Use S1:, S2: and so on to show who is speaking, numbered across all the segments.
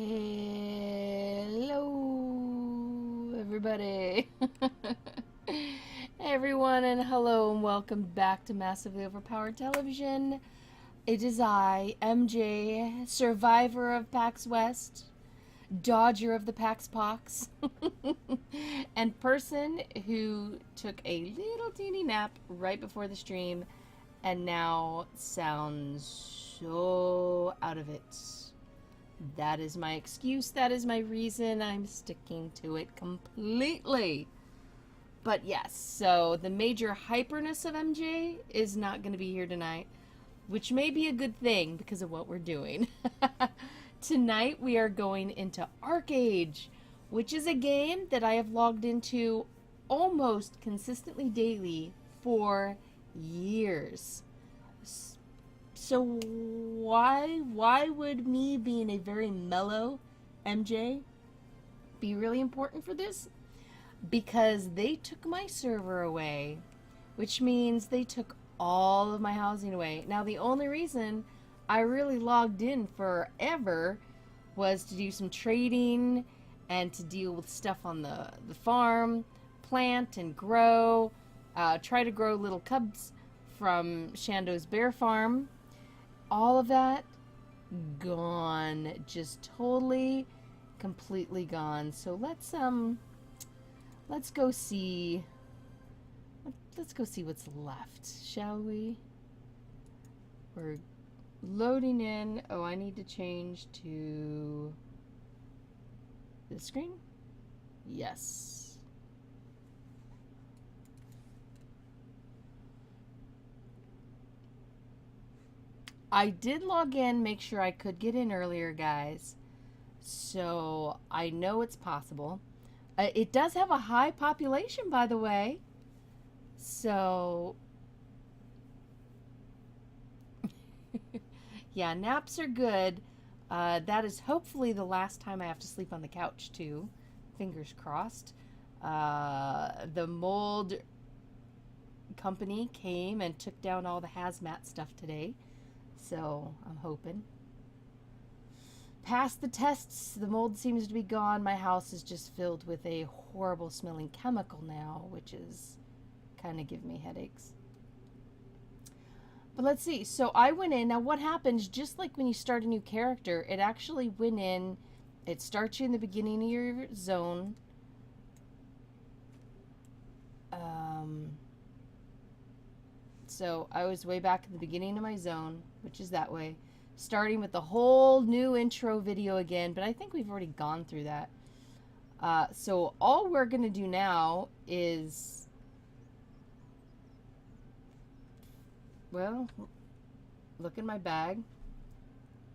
S1: Hello, everybody. Everyone, and hello, and welcome back to Massively Overpowered Television. It is I, MJ, survivor of PAX West, dodger of the PAX Pox, and person who took a little teeny nap right before the stream and now sounds so out of it. That is my excuse. That is my reason. I'm sticking to it completely. But yes, so the major hyperness of MJ is not going to be here tonight, which may be a good thing because of what we're doing. Tonight we are going into ArcheAge, which is a game that I have logged into almost consistently daily for years. So why would me being a very mellow MJ be really important for this? Because they took my server away, which means they took all of my housing away. Now the only reason I really logged in forever was to do some trading and to deal with stuff on the farm, plant and grow, try to grow little cubs from Shando's bear farm. All of that gone, just totally, completely gone. So let's go see. Let's go see what's left, shall we? We're loading in. Oh, I need to change to this screen. Yes. I did log in, make sure I could get in earlier, guys. So I know it's possible. It does have a high population, by the way. So yeah, naps are good. That is hopefully the last time I have to sleep on the couch, too. Fingers crossed. The mold company came and took down all the hazmat stuff today. So I'm hoping. Past the tests, the mold seems to be gone. My house is just filled with a horrible smelling chemical now, which is kind of giving me headaches. But let's see. So I went in. Now what happens, just like when you start a new character, it actually went in. It starts you in the beginning of your zone. So I was way back at the beginning of my zone, which is that way. Starting with the whole new intro video again, but I think we've already gone through that. So all we're going to do now is, well, look in my bag.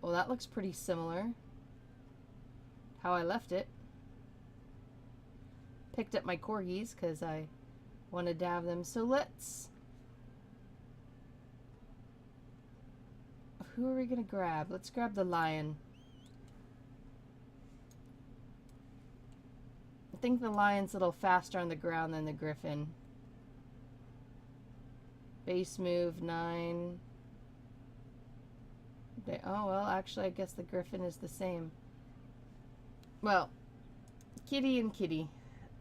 S1: Well, that looks pretty similar. How I left it. Picked up my corgis because I wanted to have them. So let's... Who are we going to grab? Let's grab the lion. I think the lion's a little faster on the ground than the griffin. Base move 9. Oh, well, actually, I guess the griffin is the same. Well, kitty and kitty.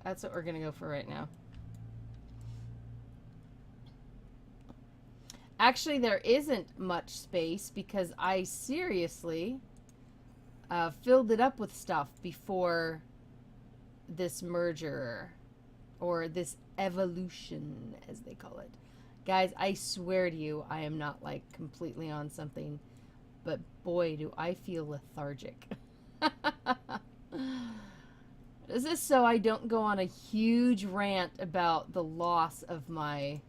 S1: That's what we're going to go for right now. Actually, there isn't much space because I seriously filled it up with stuff before this merger, or this evolution, as they call it. Guys, I swear to you, I am not like completely on something, but boy, do I feel lethargic. Is this so I don't go on a huge rant about the loss of my...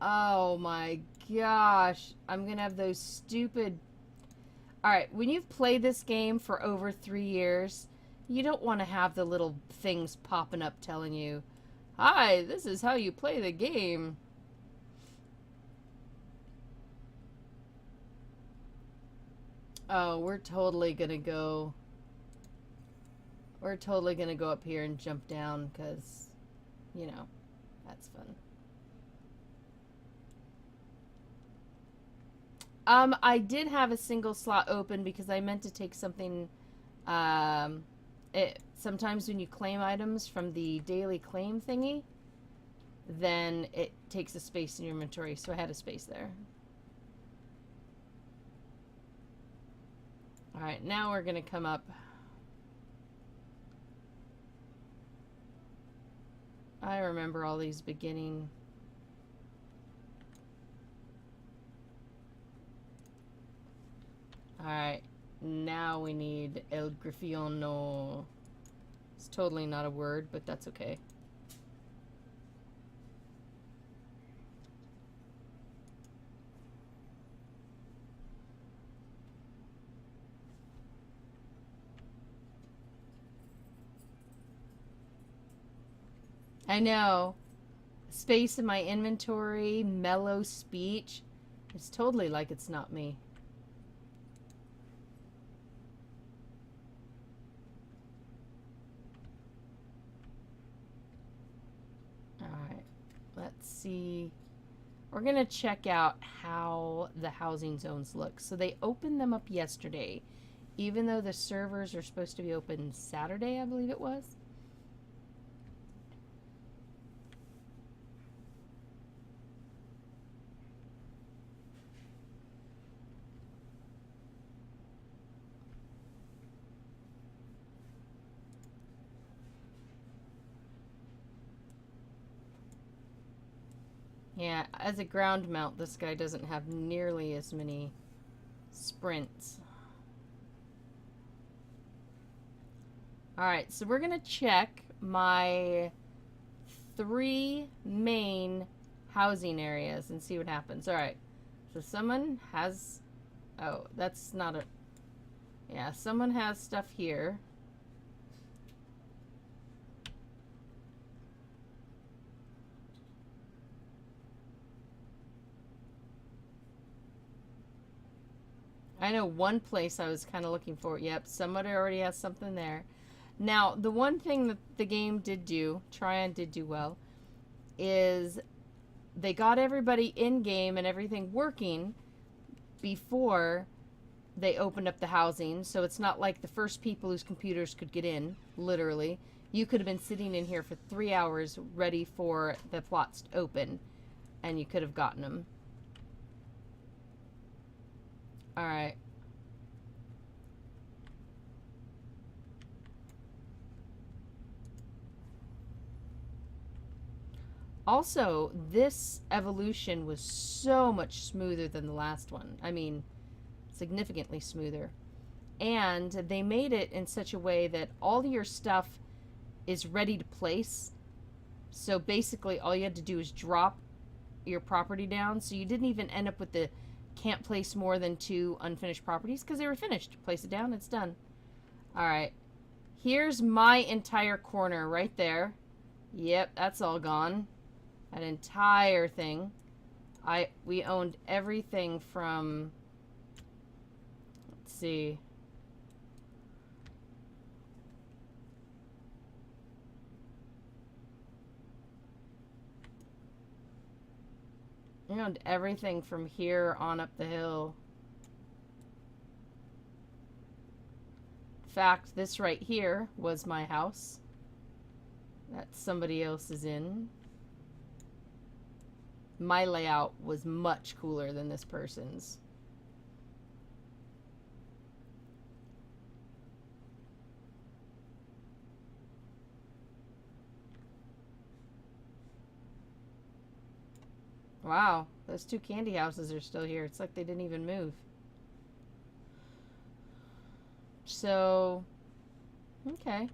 S1: Oh my gosh. I'm gonna have those stupid... Alright, when you've played this game for over 3 years, you don't want to have the little things popping up telling you, "Hi, this is how you play the game." Oh, we're totally gonna go... We're totally gonna go up here and jump down because, you know, that's fun. I did have a single slot open because I meant to take something. Sometimes when you claim items from the daily claim thingy, then it takes a space in your inventory, so I had a space there. Alright, now we're gonna come up. I remember all these beginning. Alright, now we need El Grifiono. It's totally not a word, but that's okay. I know. Space in my inventory, mellow speech. It's totally like it's not me. Alright, let's see. We're going to check out how the housing zones look. So they opened them up yesterday, even though the servers are supposed to be open Saturday, I believe it was. Yeah, as a ground mount, this guy doesn't have nearly as many sprints. Alright, so we're going to check my 3 main housing areas and see what happens. Alright, so someone has... Oh, that's not a... Yeah, someone has stuff here. I know one place I was kind of looking for. Yep, somebody already has something there. Now, the one thing that the game did do, Tryon did do well, is they got everybody in-game and everything working before they opened up the housing. So it's not like the first people whose computers could get in, literally. You could have been sitting in here for 3 hours ready for the plots to open, and you could have gotten them. Alright. Also, this evolution was so much smoother than the last one. I mean, significantly smoother. And they made it in such a way that all your stuff is ready to place. So basically, all you had to do is drop your property down. So you didn't even end up with the can't place more than 2 unfinished properties because they were finished. Place it down, it's done. Alright. Here's my entire corner right there. Yep, that's all gone. That entire thing. We owned everything from... Let's see. We owned everything from here on up the hill. In fact, this right here was my house that somebody else is in. My layout was much cooler than this person's. Wow, those 2 candy houses are still here. It's like they didn't even move. So, okay.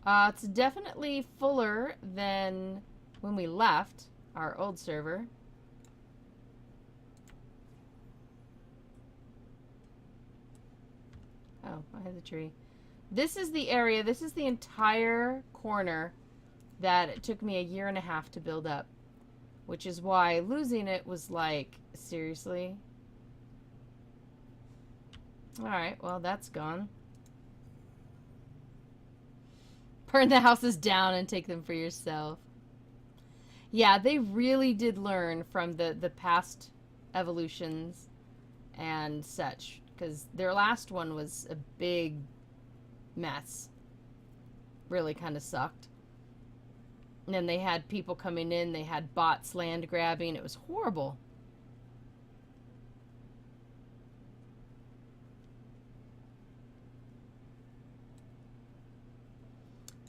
S1: It's definitely fuller than when we left our old server. Oh, I had the tree. This is the area, this is the entire corner that it took me a 1.5 years to build up. Which is why losing it was like, seriously? Alright, well, that's gone. Burn the houses down and take them for yourself. Yeah, they really did learn from the past evolutions and such, because their last one was a big mess. Really kind of sucked. And then they had people coming in, they had bots land grabbing. It was horrible.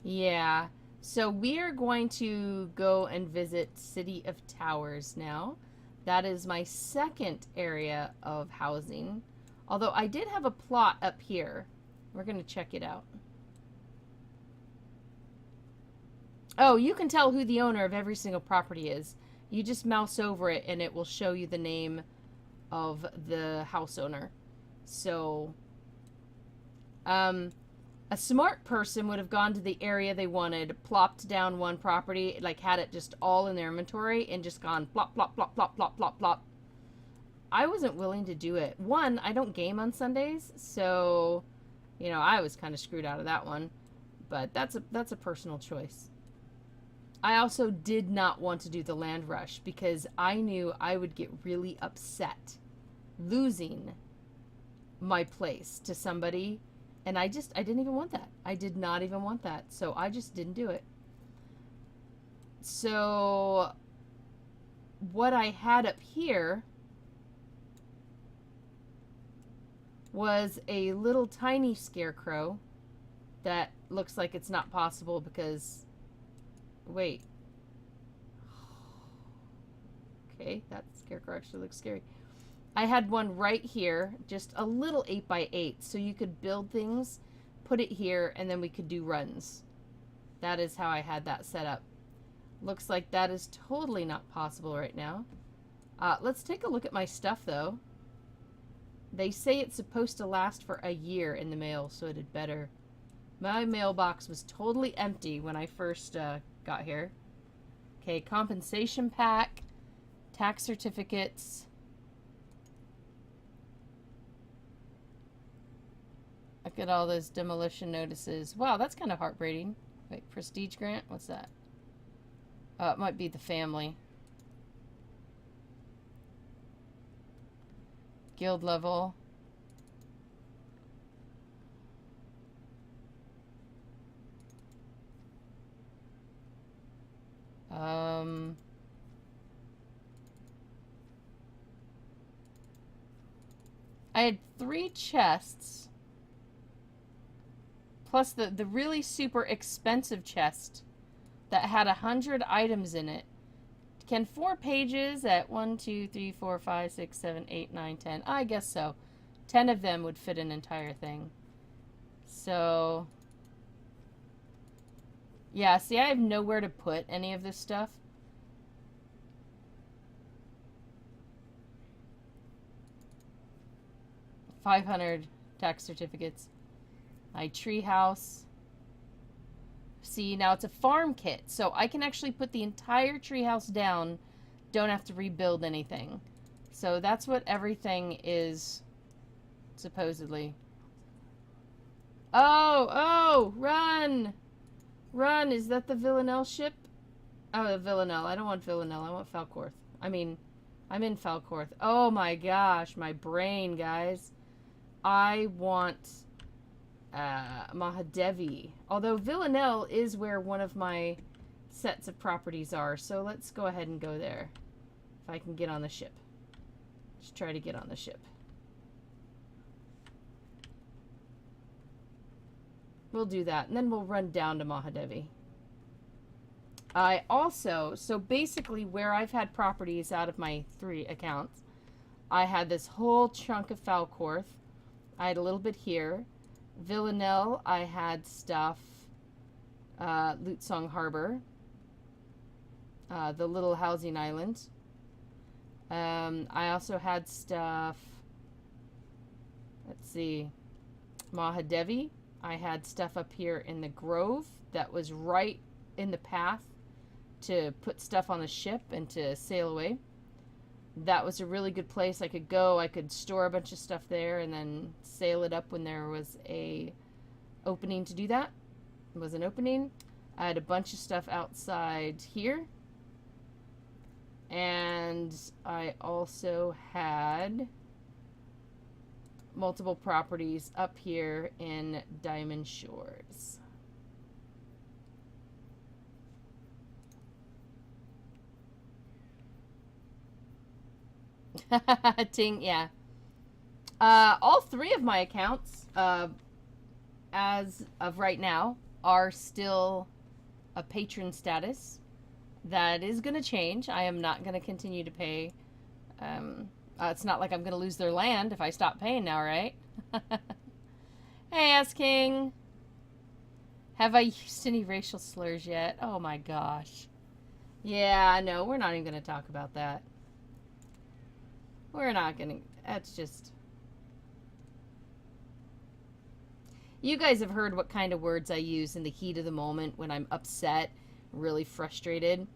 S1: Yeah. So we are going to go and visit City of Towers now. That is my second area of housing. Although I did have a plot up here. We're going to check it out. Oh, you can tell who the owner of every single property is. You just mouse over it and it will show you the name of the house owner. So, a smart person would have gone to the area they wanted, plopped down one property, like had it just all in their inventory, and just gone plop, plop, plop, plop, plop, plop, plop. I wasn't willing to do it. One, I don't game on Sundays, so, you know, I was kind of screwed out of that one. But that's a personal choice. I also did not want to do the land rush because I knew I would get really upset losing my place to somebody, and I didn't even want that. I did not even want that, so I just didn't do it. So what I had up here was a little tiny scarecrow that looks like it's not possible because, wait. Okay, that scarecrow actually looks scary. I had one right here, just a little 8x8, so you could build things, put it here, and then we could do runs. That is how I had that set up. Looks like that is totally not possible right now. Let's take a look at my stuff, though. They say it's supposed to last for a year in the mail, so it had better. My mailbox was totally empty when I first got here. Okay, compensation pack, tax certificates. Look at all those demolition notices. Wow, that's kind of heartbreaking. Wait, prestige grant? What's that? It might be the family. Guild level. I had 3 chests. Plus the really super expensive chest that had 100 items in it. Can 4 pages at 1, 2, 3, 4, 5, 6, 7, 8, 9, 10? I guess so. 10 of them would fit an entire thing. So, yeah, see, I have nowhere to put any of this stuff. $500 tax certificates. My tree house. See, now it's a farm kit, so I can actually put the entire tree house down, don't have to rebuild anything. So that's what everything is, supposedly. Oh, run! Run, is that the Villanelle ship? Oh, Villanelle. I don't want Villanelle, I want Falcorth. I mean, I'm in Falcorth. Oh my gosh, my brain, guys. I want Mahadevi. Although Villanelle is where one of my sets of properties are, so let's go ahead and go there. If I can get on the ship. Let's try to get on the ship. We'll do that, and then we'll run down to Mahadevi. I also, so basically where I've had properties out of my 3 accounts, I had this whole chunk of Falcorth. I had a little bit here. Villanelle, I had stuff, Lutsong Harbor, the little housing island. I also had stuff, let's see, Mahadevi. I had stuff up here in the Grove that was right in the path to put stuff on the ship and to sail away. That was a really good place I could go. I could store a bunch of stuff there and then sail it up when there was a opening to do that. It was an opening. I had a bunch of stuff outside here. And I also had multiple properties up here in Diamond Shores. Ting, yeah. All three of my accounts, as of right now, are still a patron status. That is going to change. I am not going to continue to pay. It's not like I'm going to lose their land if I stop paying now, right? Hey, Ass King. Have I used any racial slurs yet? Oh my gosh. Yeah, no, we're not even going to talk about that. We're not going to. That's just. You guys have heard what kind of words I use in the heat of the moment when I'm upset, really frustrated.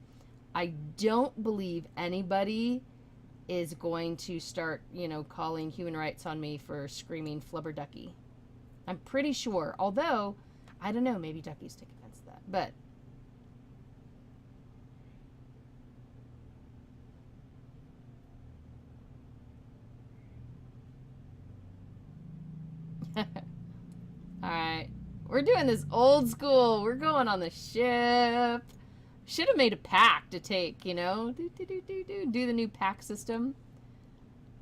S1: I don't believe anybody is going to start, calling human rights on me for screaming flubber ducky. I'm pretty sure. Although, I don't know, maybe duckies take offense to that. But alright. We're doing this old school. We're going on the ship. Should have made a pack to take, do the new pack system.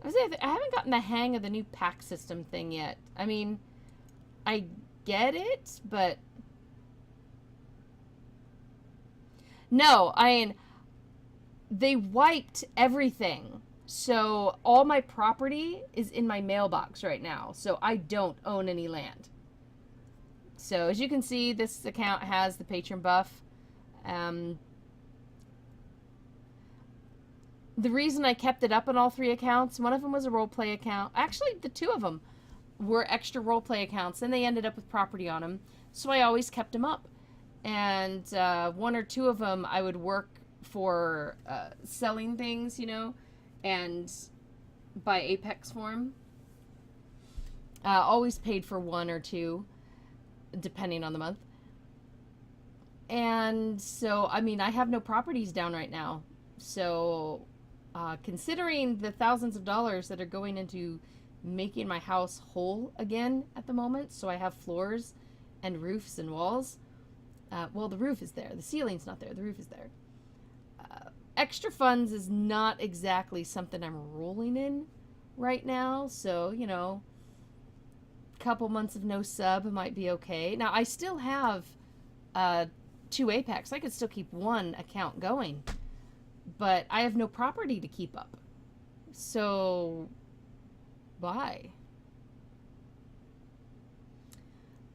S1: I haven't gotten the hang of the new pack system thing yet. I mean, I get it, but no, they wiped everything. So all my property is in my mailbox right now. So I don't own any land. So as you can see, this account has the patron buff. The reason I kept it up on all three accounts, one of them was a roleplay account. Actually, the two of them were extra roleplay accounts, and they ended up with property on them. So I always kept them up. And one or two of them I would work for selling things, and buy Apex for them. Always paid for one or two, depending on the month. And so, I have no properties down right now. So, considering the thousands of dollars that are going into making my house whole again at the moment, so I have floors and roofs and walls. Well, the roof is there. The ceiling's not there. The roof is there. Extra funds is not exactly something I'm rolling in right now. So, couple months of no sub might be okay. Now, I still have 2 Apex. I could still keep one account going. But I have no property to keep up. So, why?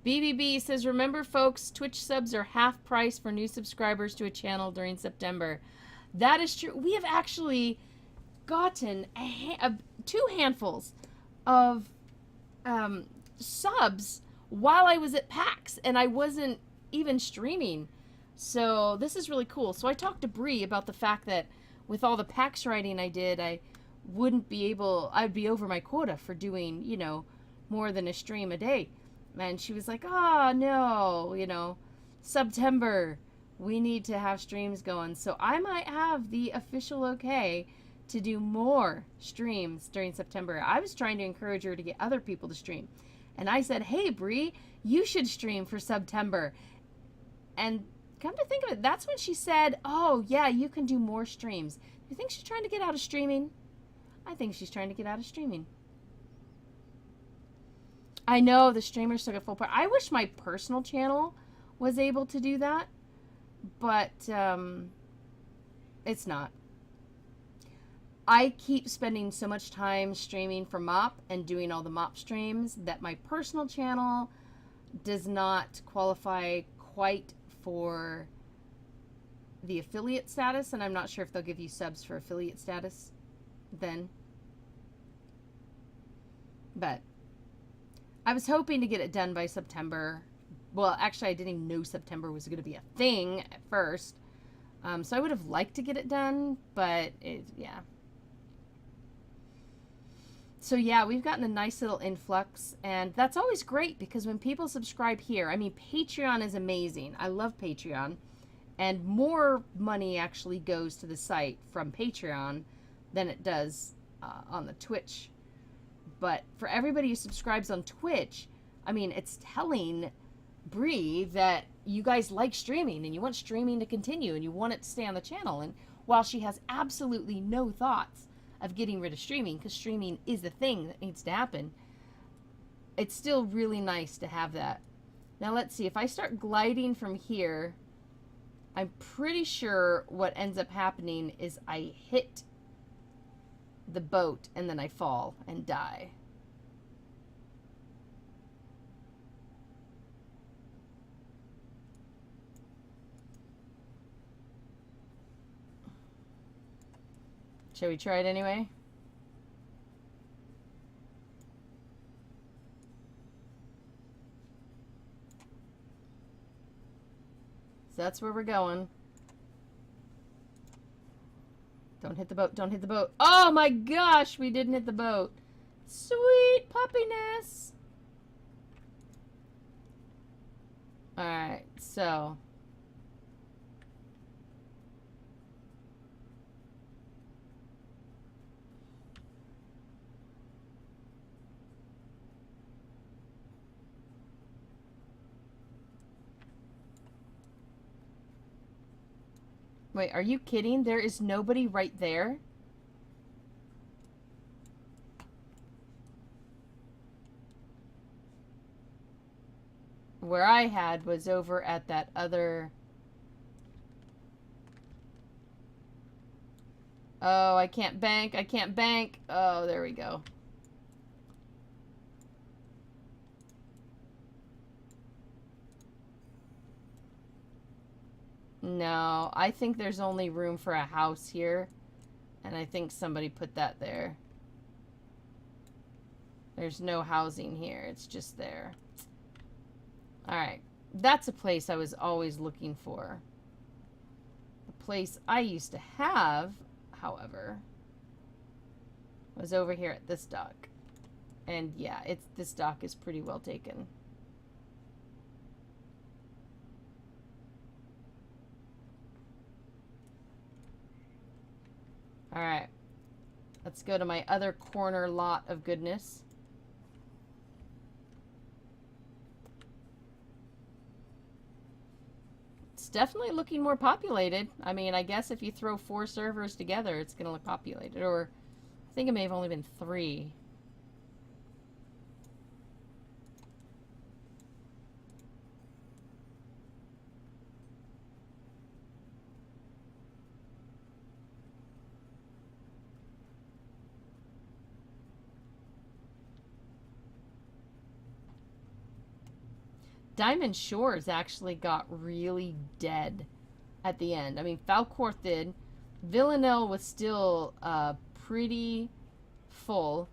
S1: BBB says, remember folks, Twitch subs are half price for new subscribers to a channel during September. That is true. We have actually gotten 2 handfuls of subs while I was at PAX, and I wasn't even streaming. So this is really cool. So I talked to Bree about the fact that with all the PAX writing I did, I'd be over my quota for doing, more than a stream a day. And she was like, oh, no, September, we need to have streams going. So I might have the official okay to do more streams during September. I was trying to encourage her to get other people to stream. And I said, hey, Bree, you should stream for September. And come to think of it, that's when she said, oh, yeah, you can do more streams. Do you think she's trying to get out of streaming? I think she's trying to get out of streaming. I know the streamers took a full part. I wish my personal channel was able to do that, but it's not. I keep spending so much time streaming for MOP and doing all the MOP streams that my personal channel does not qualify quite for the affiliate status, and I'm not sure if they'll give you subs for affiliate status then. But I was hoping to get it done by September. Well, actually, I didn't even know September was going to be a thing at first. So I would have liked to get it done, but yeah. So yeah, we've gotten a nice little influx, and that's always great because when people subscribe here, Patreon is amazing. I love Patreon, and more money actually goes to the site from Patreon than it does on the Twitch. But for everybody who subscribes on Twitch, I mean, it's telling Bree that you guys like streaming and you want streaming to continue and you want it to stay on the channel. And while she has absolutely no thoughts of getting rid of streaming, because streaming is the thing that needs to happen, it's still really nice to have that. Now let's see, if I start gliding from here, I'm pretty sure what ends up happening is I hit the boat and then I fall and die. Shall we try it anyway? So that's where we're going. Don't hit the boat. Don't hit the boat. Oh my gosh, we didn't hit the boat. Sweet puppiness. Alright, so. Wait, are you kidding? There is nobody right there? Where I had was over at that other... Oh, I can't bank. I can't bank. Oh, there we go. No, I think there's only room for a house here. And I think somebody put that there. There's no housing here. It's just there. Alright. That's a place I was always looking for. The place I used to have, however, was over here at this dock. And yeah, this dock is pretty well taken. Alright. Let's go to my other corner lot of goodness. It's definitely looking more populated. I mean, I guess if you throw 4 servers together, it's going to look populated. Or, I think it may have only been 3. Diamond Shores actually got really dead at the end. I mean, Falcourt did. Villanelle was still pretty full.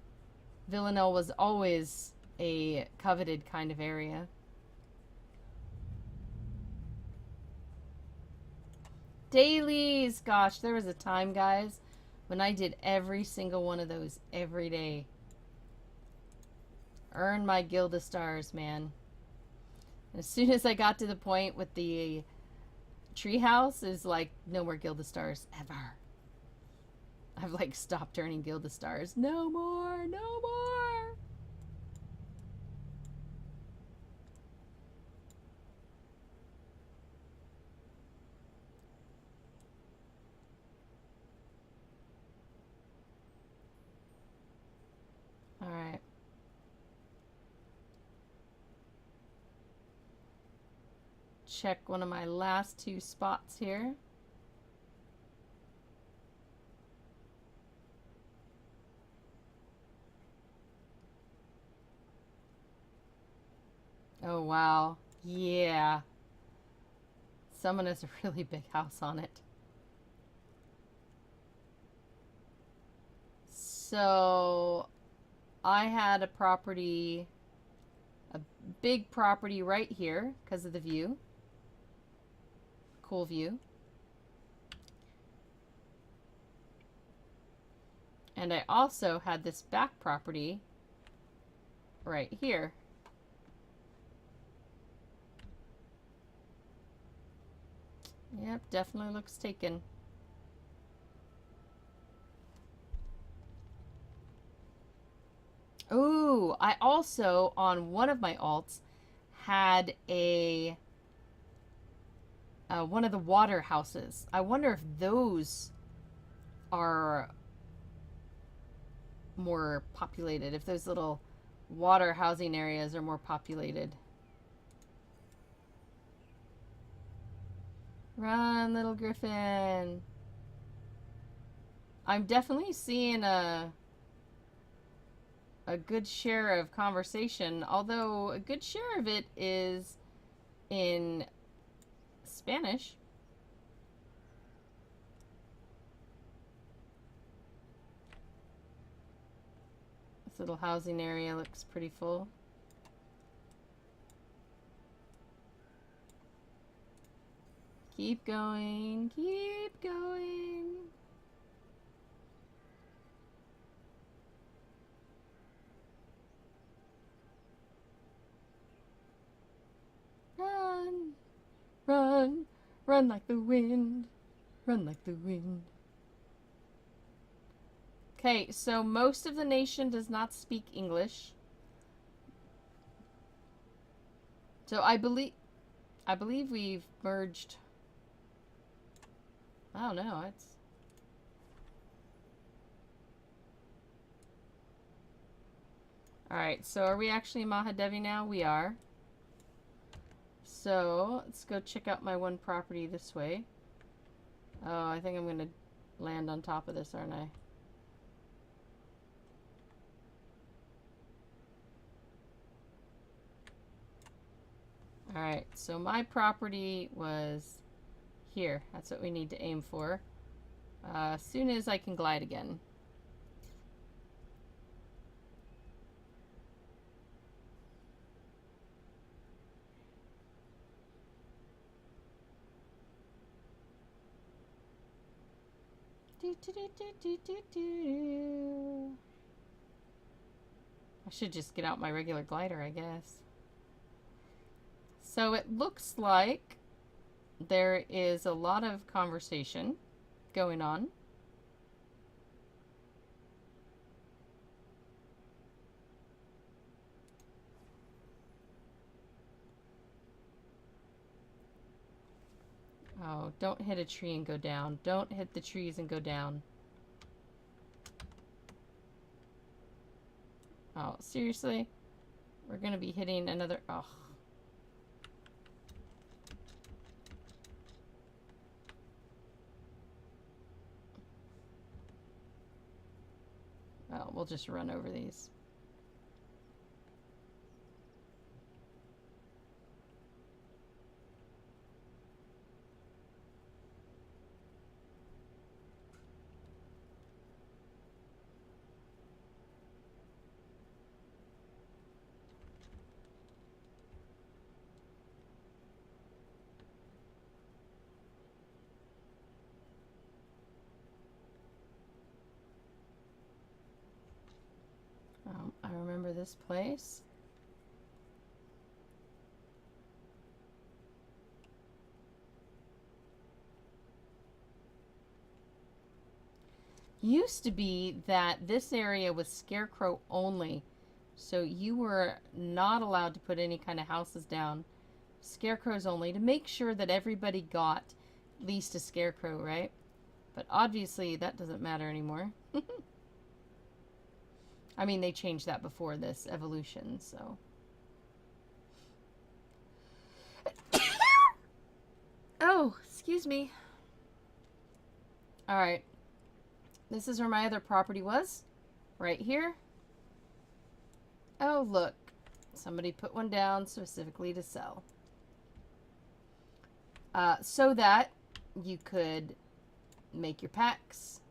S1: Villanelle was always a coveted kind of area. Dailies! Gosh, there was a time, guys, when I did every single one of those every day. Earn my Gilda stars, man. As soon as I got to the point with the treehouse, is like, no more Gilda stars ever. I've like stopped earning Gilda stars. No more, no more. All right. Check one of my last 2 spots here. Oh wow, yeah, someone has a really big house on it. So I had a property, a big property right here because of the view. Cool view. And I also had this back property right here. Yep, definitely looks taken. Ooh, I also, on one of my alts, had a one of the water houses. I wonder if those are more populated, if those little water housing areas are more populated. Run, little griffin. I'm definitely seeing a good share of conversation, although a good share of it is in Spanish. This little housing area looks pretty full. Keep going, keep going. Run, run, run like the wind, run like the wind. Okay, so most of the nation does not speak English. So I believe we've merged. I don't know. It's all right. So are we actually in Mahadevi now? We are. So let's go check out my one property this way. Oh, I think I'm gonna land on top of this, aren't I? Alright, so my property was here. That's what we need to aim for. As soon as I can glide again. I should just get out my regular glider, I guess. So it looks like there is a lot of conversation going on. Oh, don't hit a tree and go down. Don't hit the trees and go down. Oh, seriously? We're gonna be hitting another... Oh. Well, we'll just run over these. I remember this place. Used to be that this area was scarecrow only, so you were not allowed to put any kind of houses down. Scarecrows only, to make sure that everybody got at least a scarecrow, right? But obviously that doesn't matter anymore. I mean, they changed that before this evolution, so. Oh, excuse me. All right. This is where my other property was. Right here. Oh, look. Somebody put one down specifically to sell. So that you could make your packs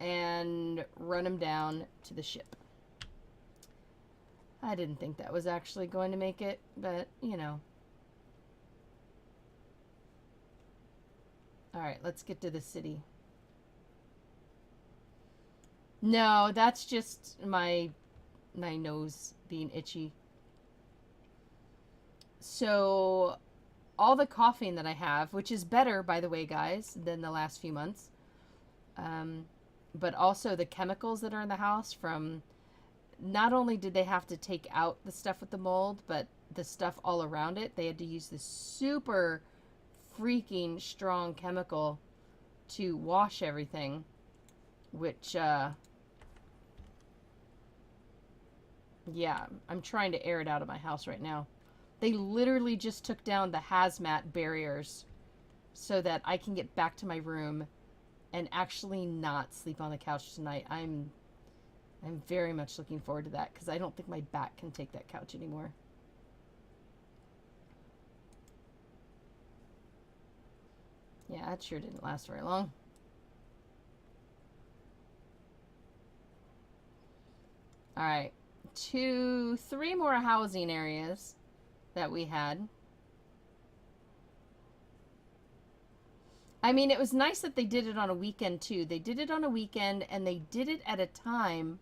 S1: and run them down to the ship. I didn't think that was actually going to make it, but, you know. Alright, let's get to the city. No, that's just my nose being itchy. So, all the coughing that I have, which is better, by the way, guys, than the last few months, but also the chemicals that are in the house from not only did they have to take out the stuff with the mold, but the stuff all around it, they had to use this super freaking strong chemical to wash everything, which, yeah, I'm trying to air it out of my house right now. They literally just took down the hazmat barriers so that I can get back to my room and actually not sleep on the couch tonight. I'm very much looking forward to that because I don't think my back can take that couch anymore. Yeah, that sure didn't last very long. All right, 3 more housing areas that we had. I mean, it was nice that they did it on a weekend too. They did it on a weekend and they did it at a time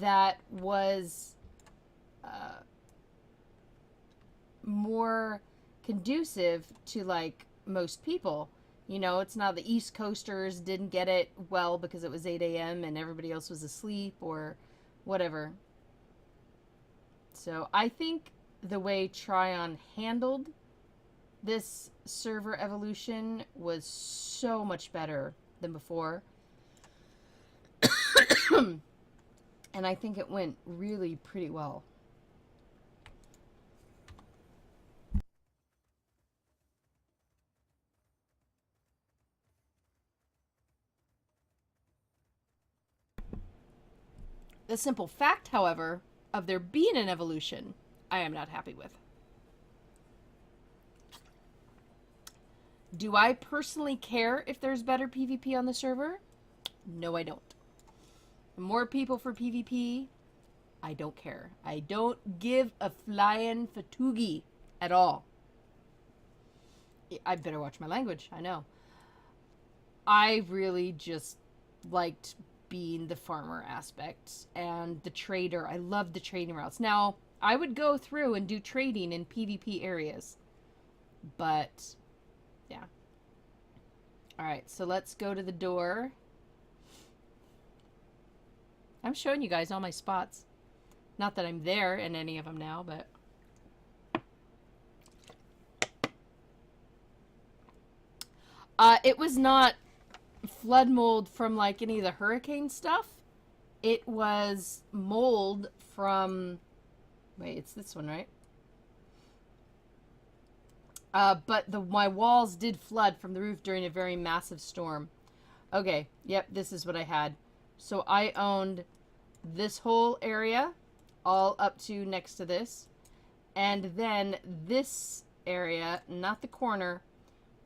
S1: that was more conducive to like most people. You know, it's not the East Coasters didn't get it well because it was 8 a.m. and everybody else was asleep or whatever. So I think the way Tryon handled this server evolution was so much better than before. And I think it went really pretty well. The simple fact, however, of there being an evolution, I am not happy with. Do I personally care if there's better PvP on the server? No, I don't. More people for PvP, I don't care. I don't give a flying fatoogie at all. I better watch my language, I know. I really just liked being the farmer aspect and the trader. I loved the trading routes. Now, I would go through and do trading in PvP areas, but yeah. All right, so let's go to the door. I'm showing you guys all my spots. Not that I'm there in any of them now, but it was not flood mold from like any of the hurricane stuff. It was mold from, wait, it's this one, right? But my walls did flood from the roof during a very massive storm. Okay, yep, this is what I had. So I owned this whole area, all up to next to this. And then this area, not the corner,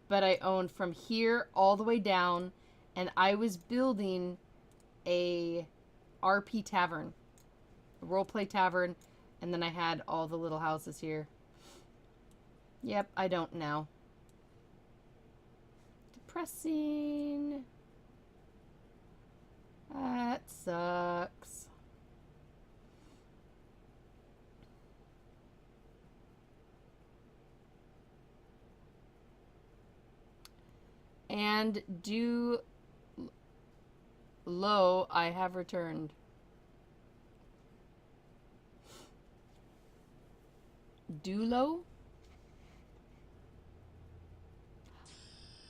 S1: but I owned from here all the way down. And I was building a RP tavern, a roleplay tavern. And then I had all the little houses here. Yep, I don't now. Depressing. That sucks. And lo, I have returned. Dulo?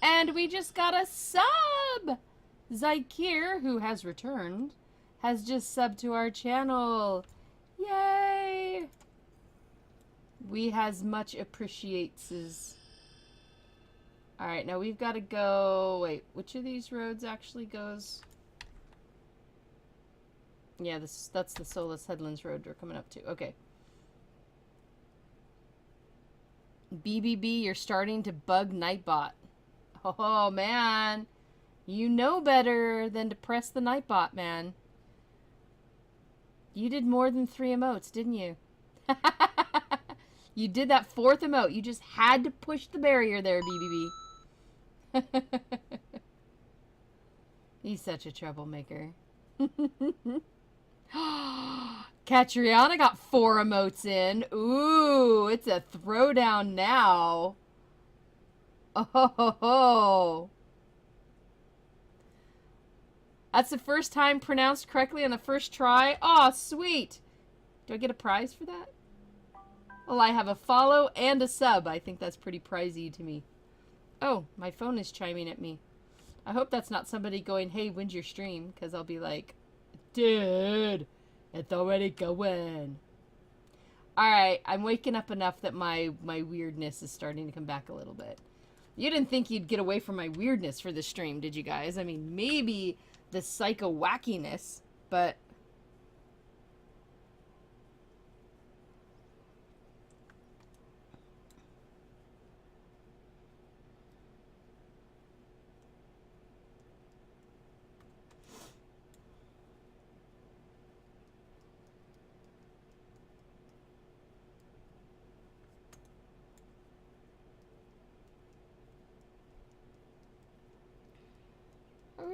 S1: And we just got a sub! Zykir, who has returned, has just subbed to our channel. Yay! We has much appreciates. Alright, now we've got to go... Wait, which of these roads actually goes? Yeah, that's the Solus Headlands Road we're coming up to. Okay. BBB, you're starting to bug Nightbot. Oh, man. You know better than to press the Nightbot, man. You did more than 3 emotes, didn't you? You did that 4th emote. You just had to push the barrier there, BBB. He's such a troublemaker. Catriona got 4 emotes in. Ooh, it's a throwdown now. Oh, ho, ho, ho. That's the first time pronounced correctly on the first try. Oh, sweet. Do I get a prize for that? Well, I have a follow and a sub. I think that's pretty pricey to me. Oh, my phone is chiming at me. I hope that's not somebody going, hey, when's your stream? Because I'll be like, dude, it's already going. Alright, I'm waking up enough that my weirdness is starting to come back a little bit. You didn't think you'd get away from my weirdness for the stream, did you guys? I mean, maybe the psycho wackiness, but...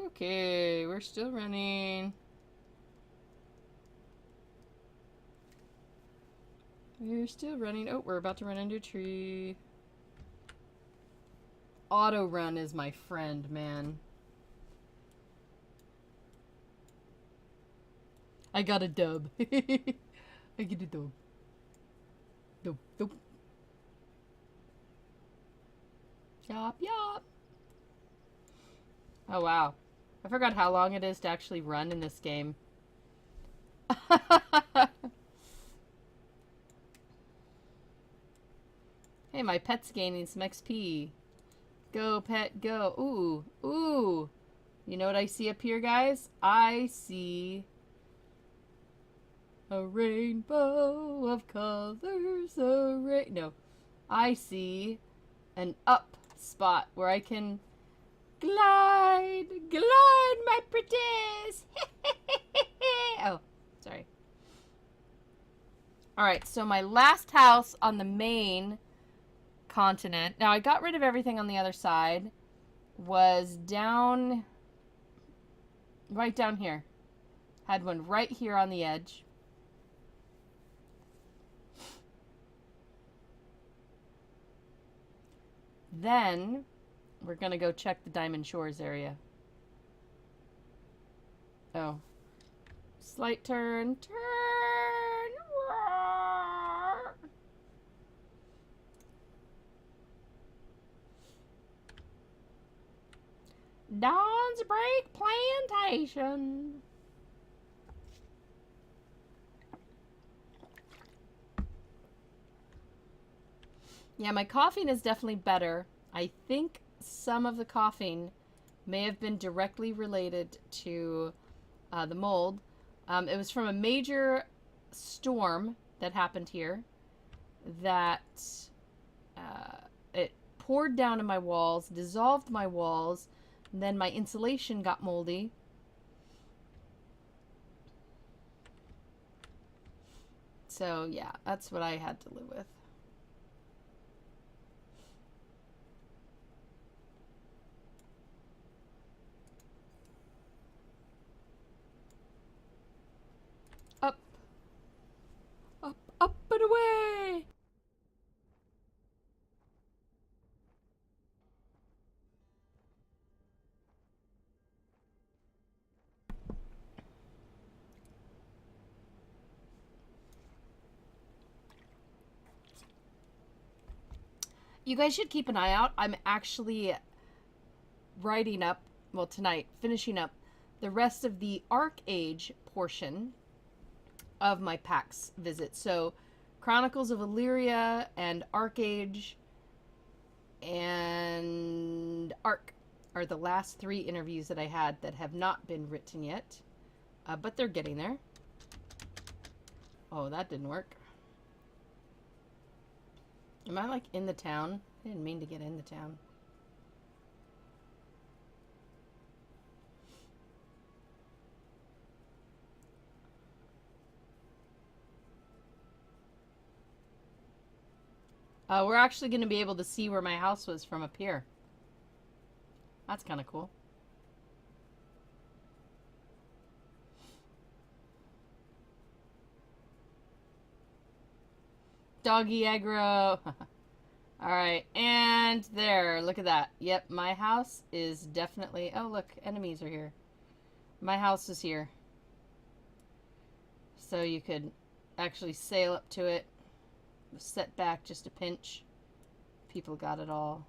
S1: Okay, we're still running. We're still running. Oh, we're about to run into a tree. Auto run is my friend, man. I got a dub. I get a dub. Dub, dub. Yop, yop. Oh, wow. I forgot how long it is to actually run in this game. Hey, my pet's gaining some XP. Go, pet, go. Ooh, ooh. You know what I see up here, guys? I see a rainbow of colors. No. I see an up spot where I can glide, my pretties. Oh, sorry. Alright, so my last house on the main continent, now I got rid of everything on the other side, was down, right down here. Had one right here on the edge. Then we're gonna go check the Diamond Shores area. Oh. Slight turn. Turn! Roar. Dawn's Break Plantation. Yeah, my coughing is definitely better. I think some of the coughing may have been directly related to the mold. It was from a major storm that happened here that it poured down in my walls, dissolved my walls, and then my insulation got moldy. So yeah, that's what I had to live with. Up. Up, up and away! You guys should keep an eye out. I'm actually writing up, well tonight, finishing up the rest of the ArcheAge portion of my PAX visit. So Chronicles of Illyria and ArcheAge and Arc are the last 3 interviews that I had that have not been written yet. But they're getting there. Oh, that didn't work. Am I like in the town? I didn't mean to get in the town. We're actually going to be able to see where my house was from up here. That's kind of cool. Doggy aggro. Alright, and there. Look at that. Yep, my house is definitely... Oh, look, enemies are here. My house is here. So you could actually sail up to it. Set back just a pinch. People got it all.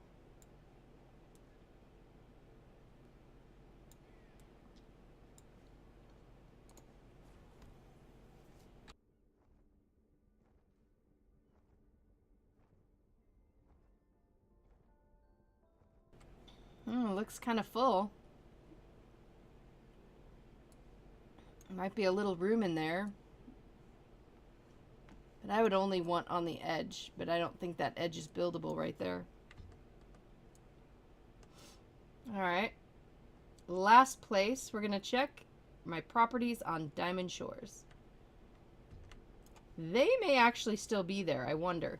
S1: Looks kind of full. Might be a little room in there. But I would only want on the edge. But I don't think that edge is buildable right there. Alright. Last place we're going to check my properties on Diamond Shores. They may actually still be there. I wonder.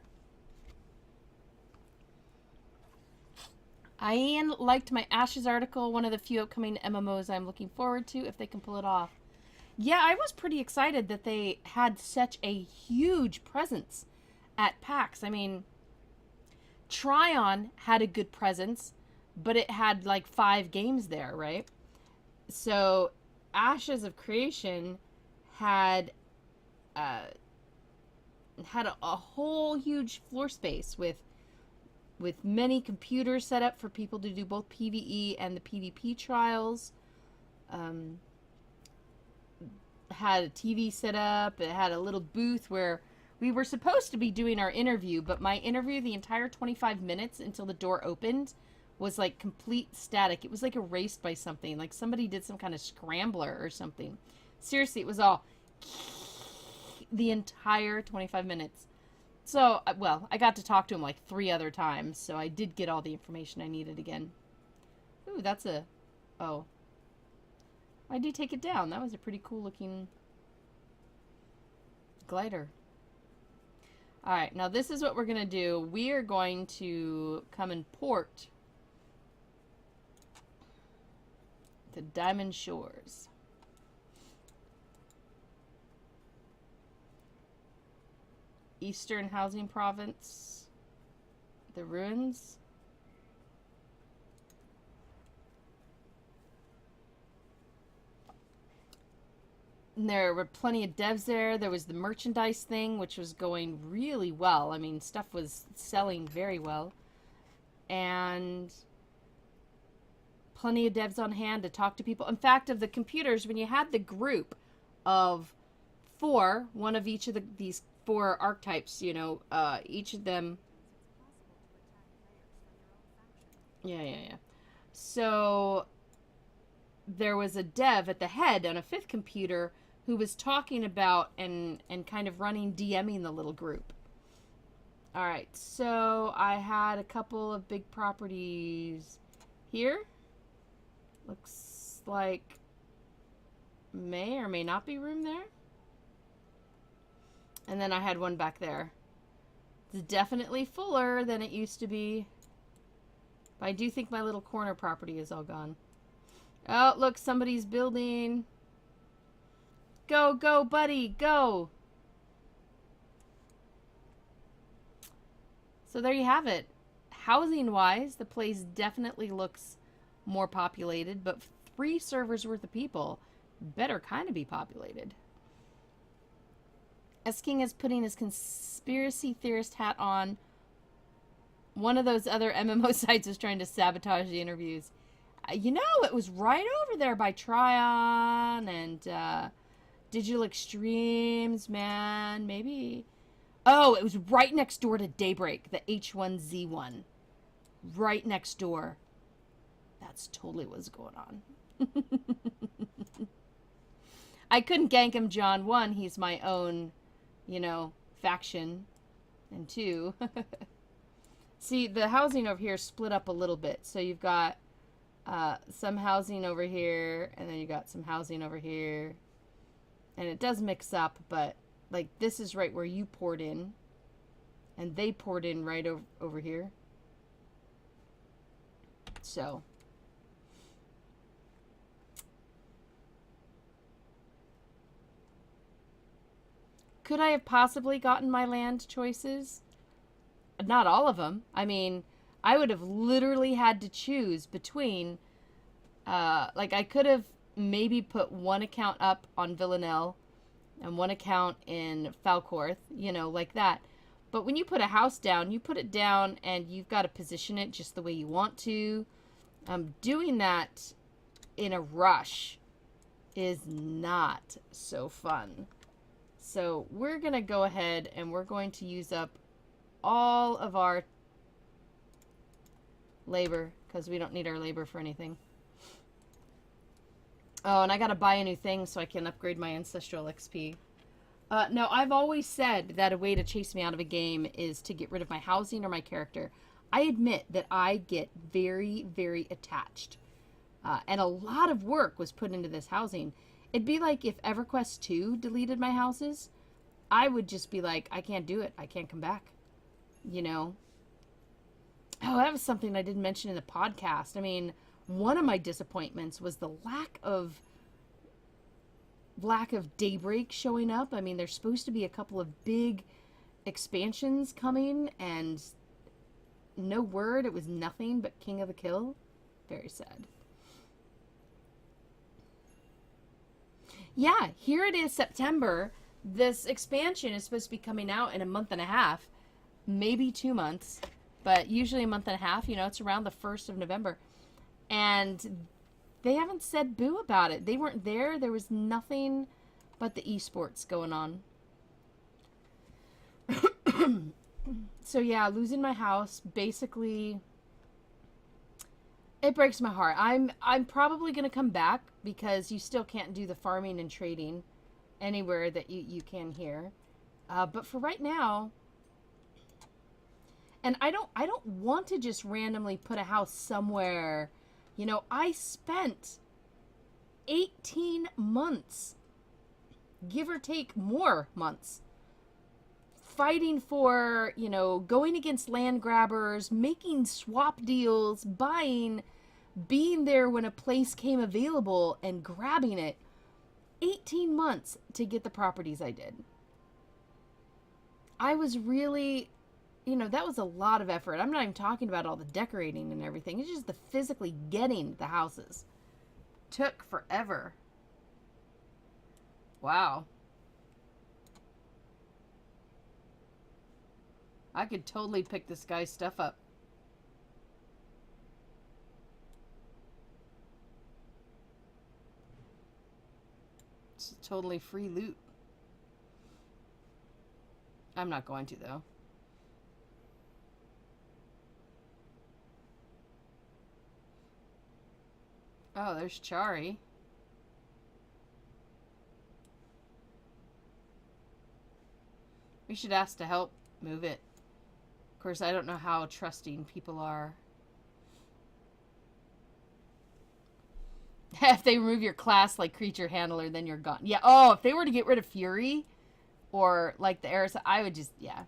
S1: Ian liked my Ashes article. One of the few upcoming MMOs I'm looking forward to if they can pull it off. Yeah, I was pretty excited that they had such a huge presence at PAX. I mean, Tryon had a good presence, but it had like 5 games there, right? So Ashes of Creation had a whole huge floor space with many computers set up for people to do both PvE and the PvP trials. Had a TV set up. It had a little booth where we were supposed to be doing our interview, but my interview, the entire 25 minutes until the door opened, was like complete static. It was like erased by something. Like somebody did some kind of scrambler or something. Seriously, it was all the entire 25 minutes. So, well, I got to talk to him like 3 other times, so I did get all the information I needed again. Ooh, that's a... Oh. I did take it down. That was a pretty cool looking glider. Alright, now this is what we're going to do. We are going to come and port to Diamond Shores. Eastern Housing Province. The ruins. And there were plenty of devs there. There was the merchandise thing, which was going really well. I mean, stuff was selling very well. And plenty of devs on hand to talk to people. In fact, of the computers, when you had the group of 4, one of each of these 4 archetypes, you know, each of them... Yeah. So there was a dev at the head on a 5th computer who was talking about and kind of running DMing the little group. Alright, so I had a couple of big properties here. Looks like may or may not be room there. And then I had one back there. It's definitely fuller than it used to be. But I do think my little corner property is all gone. Oh, look, somebody's building. Go, go, buddy, go. So there you have it. Housing-wise, the place definitely looks more populated, but 3 servers worth of people better kind of be populated. S-King is putting his conspiracy theorist hat on. One of those other MMO sites was trying to sabotage the interviews. You know, it was right over there by Tryon and Digital Extremes, man. Maybe. Oh, it was right next door to Daybreak, the H1Z1. Right next door. That's totally what's going on. I couldn't gank him, John. 1, he's my own, you know, faction. And 2, see, the housing over here is split up a little bit. So you've got some housing over here, and then you got some housing over here. And it does mix up, but like this is right where you poured in, and they poured in right over here. So could I have possibly gotten my land choices? Not all of them. I mean, I would have literally had to choose between like I could have maybe put one account up on Villanelle and one account in Falcorth, you know, like that. But when you put a house down, you put it down and you've got to position it just the way you want to. Doing that in a rush is not so fun. So we're going to go ahead and we're going to use up all of our labor because we don't need our labor for anything. Oh, and I got to buy a new thing so I can upgrade my ancestral XP. No, I've always said that a way to chase me out of a game is to get rid of my housing or my character. I admit that I get very, very attached. And a lot of work was put into this housing. It'd be like if EverQuest 2 deleted my houses, I would just be like, I can't do it. I can't come back. You know? Oh, that was something I didn't mention in the podcast. I mean, one of my disappointments was the lack of Daybreak showing up. I mean, there's supposed to be a couple of big expansions coming, and no word. It was nothing but King of the Kill. Very sad. Yeah, here it is, September. This expansion is supposed to be coming out in a month and a half, maybe 2 months, but usually a month and a half. You know, it's around the 1st of November. And they haven't said boo about it. They weren't there. There was nothing but the esports going on. So yeah, losing my house, basically, it breaks my heart. I'm probably going to come back because you still can't do the farming and trading anywhere that you can here. But for right now, and I don't want to just randomly put a house somewhere. You know, I spent 18 months, give or take more months, fighting for, you know, going against land grabbers, making swap deals, buying, being there when a place came available and grabbing it. 18 months to get the properties I did. I was really, you know, that was a lot of effort. I'm not even talking about all the decorating and everything. It's just the physically getting the houses. Took forever. Wow. I could totally pick this guy's stuff up. It's totally free loot. I'm not going to, though. Oh, there's Chari. We should ask to help move it. Of course, I don't know how trusting people are. If they remove your class like creature handler, then you're gone. Yeah, oh, if they were to get rid of Fury or like the Eris, I would just, yeah.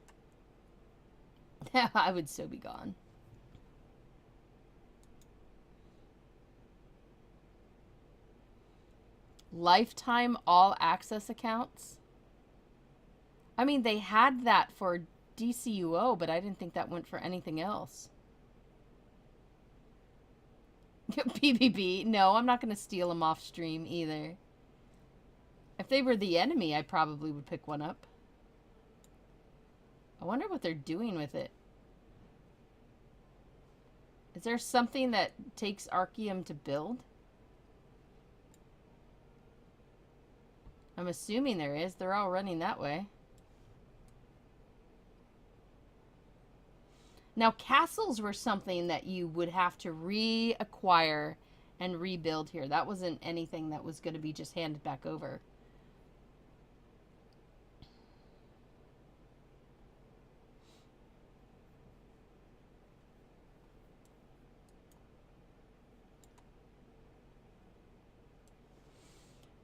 S1: I would so be gone. Lifetime all access accounts. I mean, they had that for DCUO, but I didn't think that went for anything else. PvP. No, I'm not going to steal them off stream either. If they were the enemy, I probably would pick one up. I wonder what they're doing with it. Is there something that takes Archeum to build? I'm assuming there is. They're all running that way. Now, castles were something that you would have to reacquire and rebuild here. That wasn't anything that was going to be just handed back over.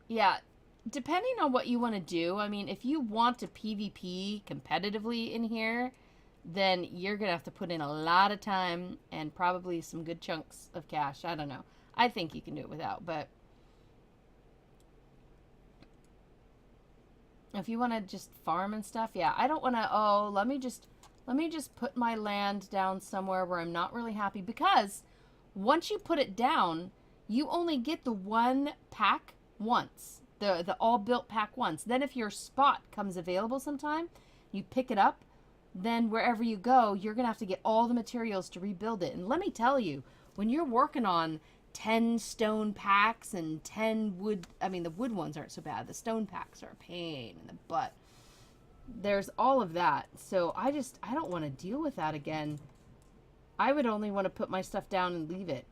S1: Yeah, depending on what you want to do, I mean, if you want to PvP competitively in here, then you're going to have to put in a lot of time and probably some good chunks of cash. I don't know. I think you can do it without, but if you want to just farm and stuff, yeah, I don't want to, oh, let me just put my land down somewhere where I'm not really happy, because once you put it down, you only get the one pack once, the all built pack once. Then if your spot comes available sometime, you pick it up, then wherever you go, you're going to have to get all the materials to rebuild it. And let me tell you, when you're working on 10 stone packs and 10 wood, I mean, the wood ones aren't so bad. The stone packs are a pain in the butt. There's all of that. So I don't want to deal with that again. I would only want to put my stuff down and leave it.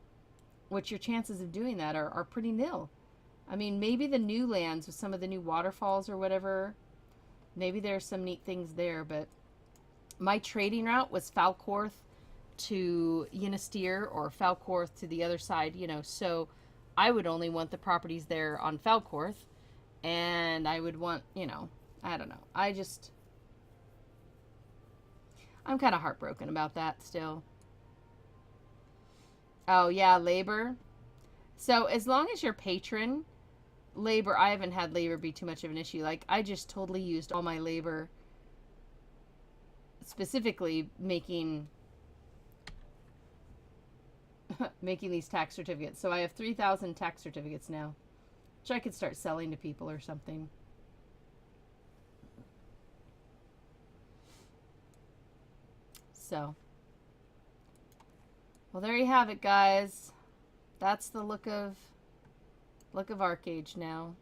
S1: Which your chances of doing that are pretty nil. I mean, maybe the new lands with some of the new waterfalls or whatever, maybe there's some neat things there, but my trading route was Falcorth to Yenistir or Falcorth to the other side, you know, so I would only want the properties there on Falcorth, and I would want, you know, I don't know. I'm kind of heartbroken about that still. Oh, yeah, labor. So as long as you're patron, labor, I haven't had labor be too much of an issue. Like, I just totally used all my labor specifically making these tax certificates. So I have 3,000 tax certificates now, which I could start selling to people or something. So, well, there you have it, guys. That's the look of ArcheAge now.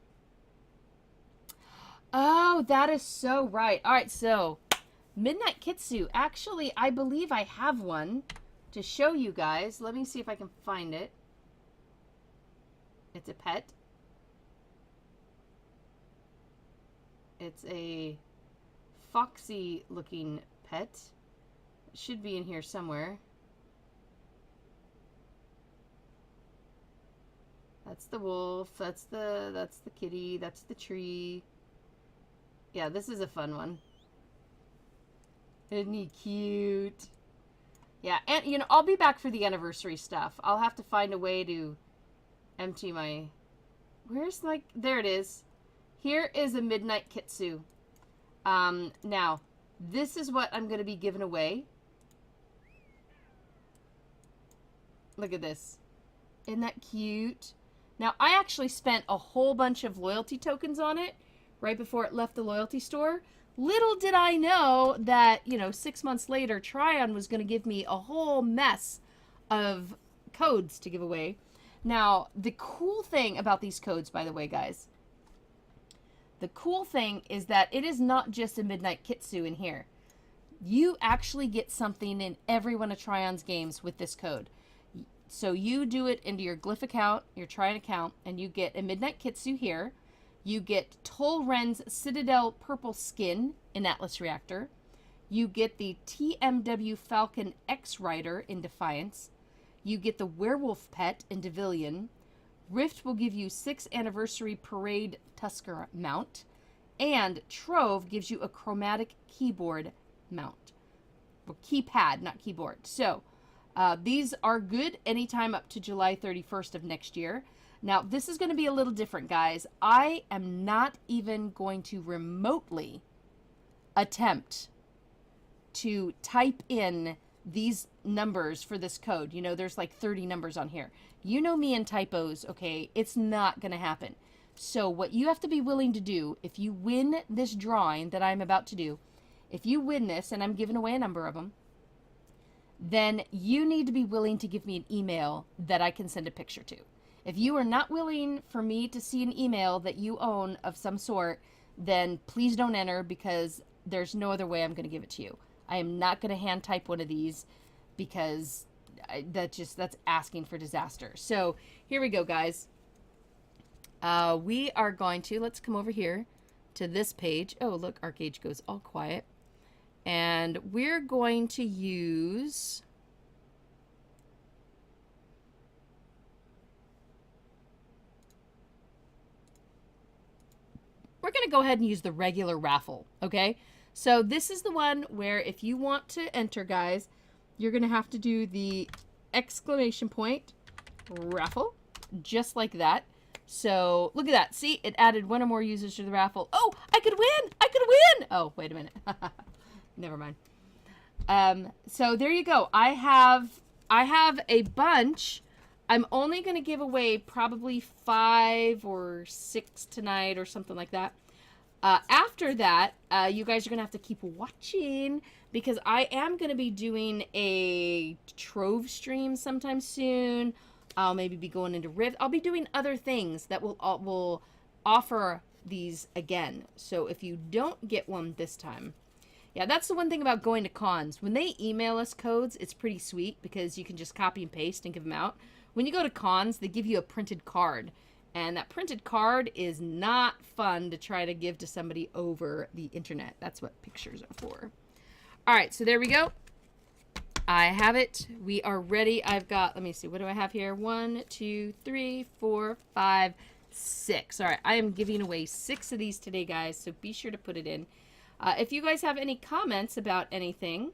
S1: Oh, that is so right. All right, so Midnight Kitsu. Actually, I believe I have one to show you guys. Let me see if I can find it. It's a pet. It's a foxy looking pet. It should be in here somewhere. That's the wolf, that's the kitty, that's the tree. Yeah, this is a fun one. Isn't he cute? Yeah, and you know, I'll be back for the anniversary stuff. I'll have to find a way to empty my... Where's like... There it is. Here is a Midnight Kitsu. Now, this is what I'm going to be giving away. Look at this. Isn't that cute? Now, I actually spent a whole bunch of loyalty tokens on it right before it left the loyalty store. Little did I know that, you know, 6 months later, Tryon was going to give me a whole mess of codes to give away. Now, the cool thing about these codes, by the way, guys, the cool thing is that it is not just a Midnight Kitsu in here. You actually get something in every one of Tryon's games with this code. So you do it into your Glyph account, your Tryon account, and you get a Midnight Kitsu here. You get Tol Ren's Citadel Purple Skin in Atlas Reactor. You get the TMW Falcon X Rider in Defiance. You get the Werewolf Pet in Devilion. Rift will give you 6th Anniversary Parade Tusker mount. And Trove gives you a chromatic keyboard mount. Or keypad, not keyboard. So, these are good anytime up to July 31st of next year. Now, this is going to be a little different, guys. I am not even going to remotely attempt to type in these numbers for this code. You know, there's like 30 numbers on here. You know me and typos, okay? It's not going to happen. So what you have to be willing to do, if you win this drawing that I'm about to do, if you win this, and I'm giving away a number of them, then you need to be willing to give me an email that I can send a picture to. If you are not willing for me to see an email that you own of some sort, then please don't enter, because there's no other way I'm going to give it to you. I am not going to hand type one of these, because that's asking for disaster. So here we go, guys. We are going to, let's come over here to this page. Oh, look, ArcheAge goes all quiet. And we're going to use... We're going to go ahead and use the regular raffle, okay? So this is the one where if you want to enter, guys, you're going to have to do the exclamation point raffle, just like that. So look at that. See, it added one or more users to the raffle. Oh, I could win! I could win! Oh, wait a minute. Never mind. So there you go. I have a bunch I'm only going to give away probably 5 or 6 tonight or something like that. After that, you guys are going to have to keep watching because I am going to be doing a Trove stream sometime soon. I'll maybe be going into Rift. I'll be doing other things that will offer these again. So if you don't get one this time, yeah, that's the one thing about going to cons. When they email us codes, it's pretty sweet because you can just copy and paste and give them out. When you go to cons, they give you a printed card. And that printed card is not fun to try to give to somebody over the internet. That's what pictures are for. All right, so there we go. I have it. We are ready. I've got, let me see, what do I have here? 1, 2, 3, 4, 5, 6. All right, I am giving away 6 of these today, guys, so be sure to put it in. If you guys have any comments about anything,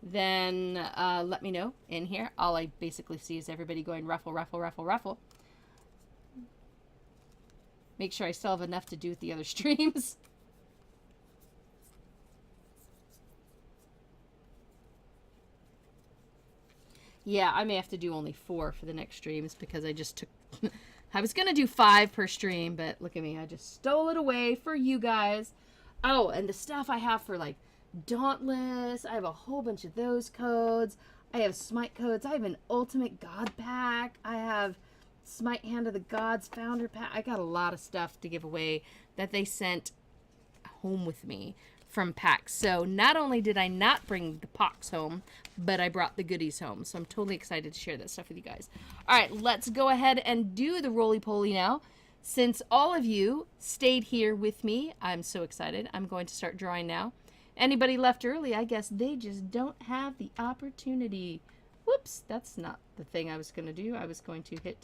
S1: then let me know in here. All I basically see is everybody going ruffle, ruffle, ruffle, ruffle. Make sure I still have enough to do with the other streams. Yeah, I may have to do only 4 for the next streams because I just took... I was going to do 5 per stream, but look at me. I just stole it away for you guys. Oh, and the stuff I have for, like, Dauntless. I have a whole bunch of those codes. I have Smite codes. I have an Ultimate God Pack. I have Smite Hand of the Gods Founder Pack. I got a lot of stuff to give away that they sent home with me from packs. So not only did I not bring the pox home, but I brought the goodies home. So I'm totally excited to share that stuff with you guys. All right, let's go ahead and do the roly-poly now. Since all of you stayed here with me, I'm so excited. I'm going to start drawing now. Anybody left early, I guess they just don't have the opportunity. Whoops, that's not the thing I was going to do. I was going to hit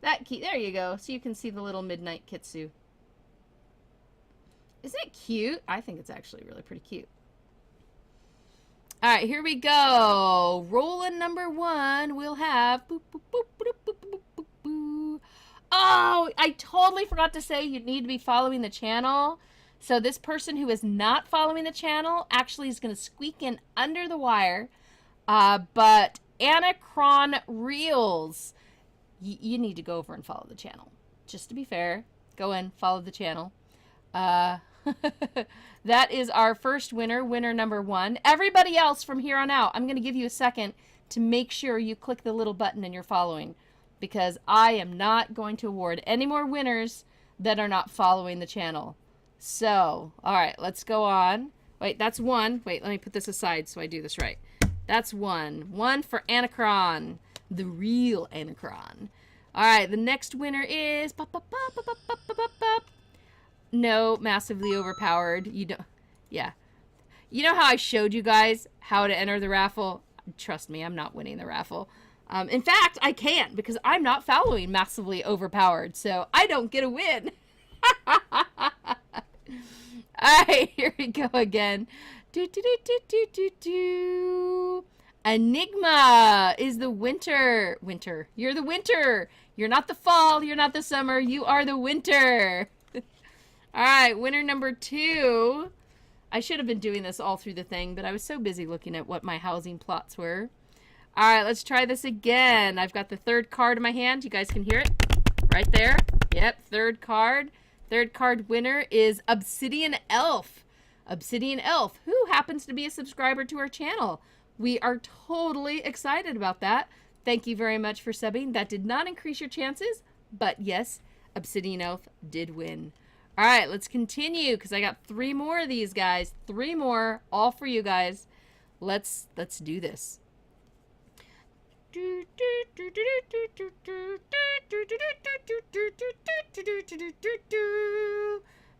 S1: that key. There you go. So you can see the little midnight kitsune. Isn't it cute? I think it's actually really pretty cute. All right, here we go. Rolling number 1, we'll have... Boop, boop, boop, boop, boop, boop, boop, boop. Oh, I totally forgot to say you need to be following the channel. So this person who is not following the channel actually is going to squeak in under the wire. But Anacron Reels, you need to go over and follow the channel. Just to be fair, go in, follow the channel. That is our first winner, winner number 1. Everybody else from here on out, I'm going to give you a second to make sure you click the little button and you're following, because I am not going to award any more winners that are not following the channel. So, all right, let's go on. Wait, that's 1. Wait, let me put this aside so I do this right. That's 1. 1 for Anacron, the real Anacron. All right, the next winner is... No, massively overpowered. You don't... Yeah. You know how I showed you guys how to enter the raffle? Trust me, I'm not winning the raffle. In fact, I can't because I'm not following massively overpowered, so I don't get a win. Alright, here we go again. Enigma is the winter. You're the winter. You're not the fall. You're not the summer. You are the winter. All right, winner number 2. I should have been doing this all through the thing, but I was so busy looking at what my housing plots were. All right, let's try this again. I've got the 3rd card in my hand. You guys can hear it right there. Yep, 3rd card. 3rd card winner is Obsidian Elf. Obsidian Elf, who happens to be a subscriber to our channel. We are totally excited about that. Thank you very much for subbing. That did not increase your chances, but yes, Obsidian Elf did win. All right, let's continue because I got 3 more of these guys. 3 more, all for you guys. Let's do this.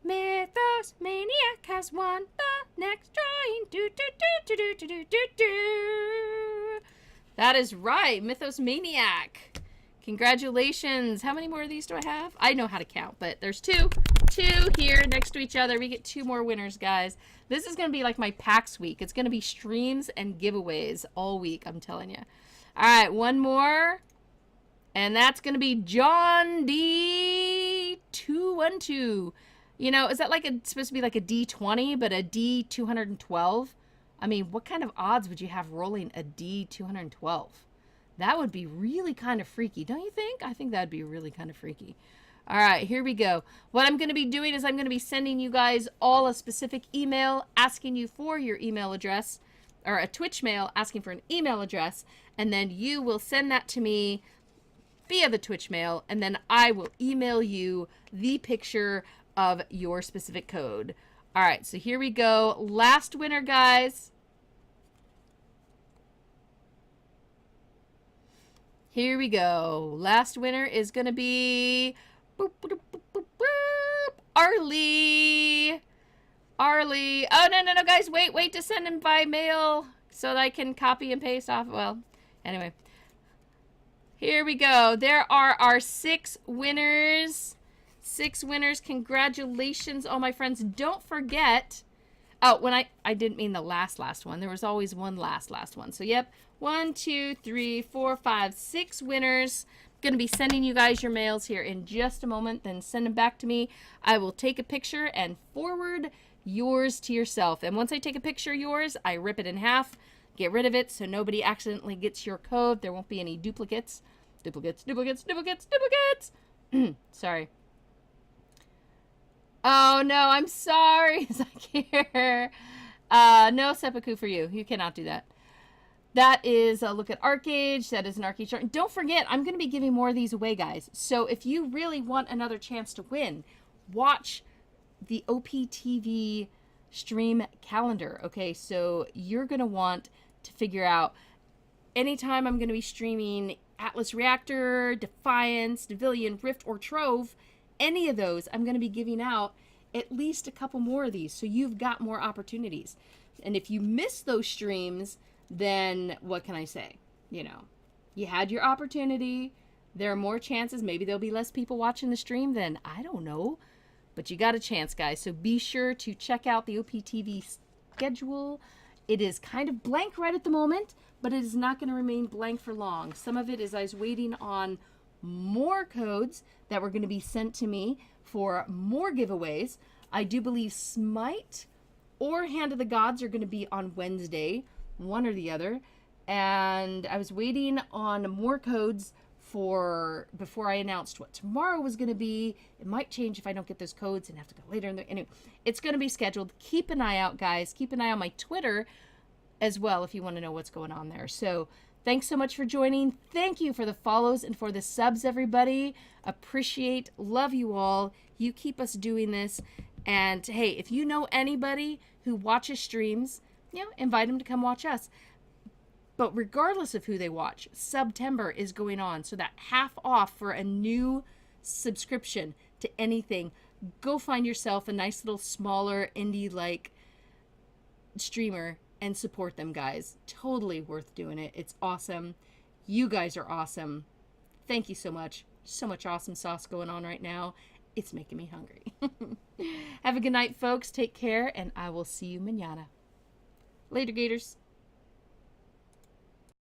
S1: Mythos Maniac has won the next drawing. That is right, Mythos Maniac. Congratulations. How many more of these do I have? I know how to count, but there's 2. 2 here next to each other. We get 2 more winners, guys. This is going to be like my PAX week. It's going to be streams and giveaways all week, I'm telling you. All right, 1 more. And that's going to be John D212. You know, is that like supposed to be like a D20, but a D212? I mean, what kind of odds would you have rolling a D212? That would be really kind of freaky, don't you think? I think that'd be really kind of freaky. All right, here we go. What I'm going to be doing is I'm going to be sending you guys all a specific email asking you for your email address, or a Twitch mail asking for an email address, and then you will send that to me via the Twitch mail, and then I will email you the picture of your specific code. All right, so here we go. Last winner, guys. Here we go. Last winner is going to be Arlie. Arlie. Oh, no, guys. Wait to send him by mail so that I can copy and paste off. Well, anyway. Here we go. There are our 6 winners. 6 winners. Congratulations, all my friends. Don't forget. Oh, when I didn't mean the last one. There was always one last one. So, yep. 1, 2, 3, 4, 5, 6 winners. Going to be sending you guys your mails here in just a moment. Then send them back to me. I will take a picture and forward yours to yourself. And once I take a picture of yours, I rip it in half. Get rid of it so nobody accidentally gets your code. There won't be any duplicates. Duplicates. Sorry. Oh, no, I'm sorry, Zakir. No seppuku for you. You cannot do that. That is a look at ArcheAge. That is an ArcheAge chart. Don't forget, I'm going to be giving more of these away, guys. So if you really want another chance to win, watch the OPTV stream calendar. Okay, so you're going to want to figure out anytime I'm going to be streaming Atlas Reactor, Defiance, Devilian, Rift, or Trove, any of those, I'm going to be giving out at least a couple more of these. So you've got more opportunities. And if you miss those streams, then what can I say? You know, you had your opportunity. There are more chances. Maybe there'll be less people watching the stream then. I don't know. But you got a chance, guys. So be sure to check out the OPTV schedule. It is kind of blank right at the moment, but it is not going to remain blank for long. Some of it is I was waiting on more codes that were going to be sent to me for more giveaways. I do believe Smite or Hand of the Gods are going to be on Wednesday, one or the other, and I was waiting on more codes for before I announced what tomorrow was going to be. It might change if I don't get those codes and have to go later in the anyway. It's going to be scheduled. Keep an eye out, guys. Keep an eye on my Twitter as well if you want to know what's going on there. So thanks so much for joining. Thank you for the follows and for the subs, everybody. Appreciate, love you all. You keep us doing this. And hey, if you know anybody who watches streams, you know, invite them to come watch us. But regardless of who they watch, September is going on. So that half off for a new subscription to anything. Go find yourself a nice little smaller indie-like streamer and support them, guys. Totally worth doing it. It's awesome. You guys are awesome. Thank you so much. So much awesome sauce going on right now. It's making me hungry. Have a good night, folks. Take care, and I will see you mañana. Later, Gators.